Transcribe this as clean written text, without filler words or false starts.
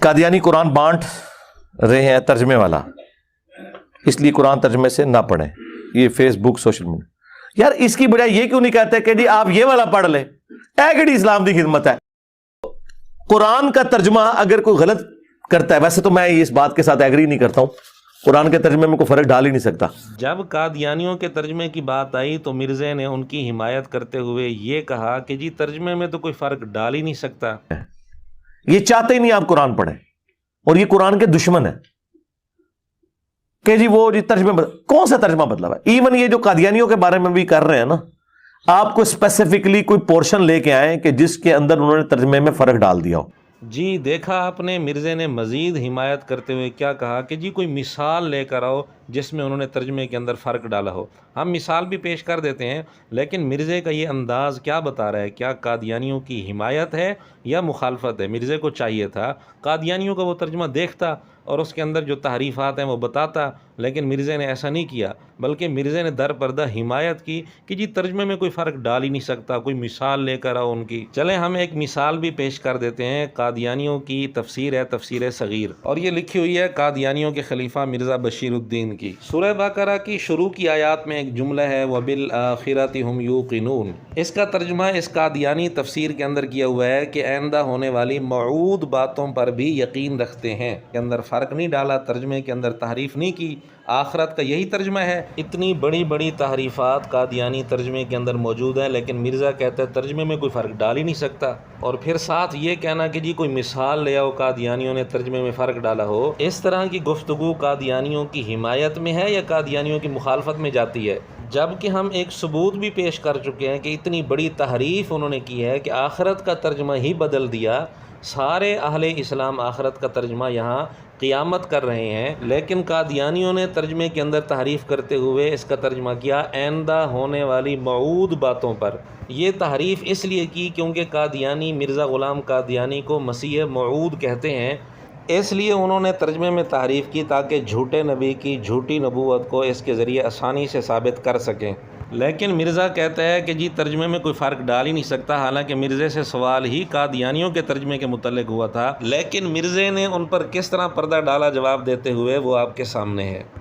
قادیانی قرآن بانٹ رہے ہیں ترجمے والا، اس لیے قرآن ترجمے سے نہ پڑھیں، یہ فیس بک سوشل میڈیا۔ یار اس کی بجائے یہ کیوں نہیں کہتے کہ جی آپ یہ والا پڑھ لیں؟ ایگڑی اسلام کی خدمت ہے۔ قرآن کا ترجمہ اگر کوئی غلط کرتا ہے، ویسے تو میں اس بات کے ساتھ ایگری نہیں کرتا ہوں، قرآن کے ترجمے میں کوئی فرق ڈال ہی نہیں سکتا۔ جب قادیانیوں کے ترجمے کی بات آئی تو مرزا نے ان کی حمایت کرتے ہوئے یہ کہا کہ جی ترجمے میں تو کوئی فرق ڈال ہی نہیں سکتا۔ یہ چاہتے ہی نہیں آپ قرآن پڑھیں، اور یہ قرآن کے دشمن ہیں کہ جی وہ جی ترجمے کون سا ترجمہ بدلا ہے؟ ایون یہ جو قادیانیوں کے بارے میں بھی کر رہے ہیں نا، آپ کو اسپیسیفکلی کوئی پورشن لے کے آئیں کہ جس کے اندر انہوں نے ترجمے میں فرق ڈال دیا ہو۔ جی دیکھا آپ نے، مرزا نے مزید حمایت کرتے ہوئے کیا کہا کہ جی کوئی مثال لے کر آؤ جس میں انہوں نے ترجمے کے اندر فرق ڈالا ہو۔ ہم مثال بھی پیش کر دیتے ہیں، لیکن مرزا کا یہ انداز کیا بتا رہا ہے؟ کیا قادیانیوں کی حمایت ہے یا مخالفت ہے؟ مرزا کو چاہیے تھا قادیانیوں کا وہ ترجمہ دیکھتا اور اس کے اندر جو تحریفات ہیں وہ بتاتا، لیکن مرزا نے ایسا نہیں کیا، بلکہ مرزا نے در پردہ حمایت کی کہ جی ترجمے میں کوئی فرق ڈال ہی نہیں سکتا، کوئی مثال لے کر آؤ ان کی۔ چلیں ہم ایک مثال بھی پیش کر دیتے ہیں، قادیانیوں کی تفسیر ہے تفسیر صغیر، اور یہ لکھی ہوئی ہے قادیانیوں کے خلیفہ مرزا بشیر الدین کی۔ سورہ بقرہ کی شروع کی آیات میں ایک جملہ ہے وَبِالْآخِرَةِ هُمْ يُوقِنُونَ، اس کا ترجمہ اس قادیانی تفسیر کے اندر کیا ہوا ہے کہ آئندہ ہونے والی موعود باتوں پر بھی یقین رکھتے ہیں، کے اندر فرق نہیں ڈالا، ترجمے کے اندر تحریف نہیں کی، آخرت کا یہی ترجمہ ہے۔ اتنی بڑی بڑی تحریفات قادیانی ترجمے کے اندر موجود ہیں، لیکن مرزا کہتا ہے ترجمے میں کوئی فرق ڈال ہی نہیں سکتا، اور پھر ساتھ یہ کہنا کہ جی کوئی مثال لے آؤ قادیانیوں نے ترجمے میں فرق ڈالا ہو۔ اس طرح کی گفتگو قادیانیوں کی حمایت میں ہے یا قادیانیوں کی مخالفت میں جاتی ہے؟ جبکہ ہم ایک ثبوت بھی پیش کر چکے ہیں کہ اتنی بڑی تحریف انہوں نے کی ہے کہ آخرت کا ترجمہ ہی بدل دیا۔ سارے اہل اسلام آخرت کا ترجمہ یہاں قیامت کر رہے ہیں، لیکن قادیانیوں نے ترجمے کے اندر تحریف کرتے ہوئے اس کا ترجمہ کیا آئندہ ہونے والی موعود باتوں پر۔ یہ تحریف اس لیے کی کیونکہ قادیانی مرزا غلام قادیانی کو مسیح موعود کہتے ہیں، اس لیے انہوں نے ترجمے میں تحریف کی تاکہ جھوٹے نبی کی جھوٹی نبوت کو اس کے ذریعے آسانی سے ثابت کر سکیں۔ لیکن مرزا کہتا ہے کہ جی ترجمے میں کوئی فرق ڈال ہی نہیں سکتا، حالانکہ مرزا سے سوال ہی قادیانیوں کے ترجمے کے متعلق ہوا تھا، لیکن مرزا نے ان پر کس طرح پردہ ڈالا جواب دیتے ہوئے وہ آپ کے سامنے ہے۔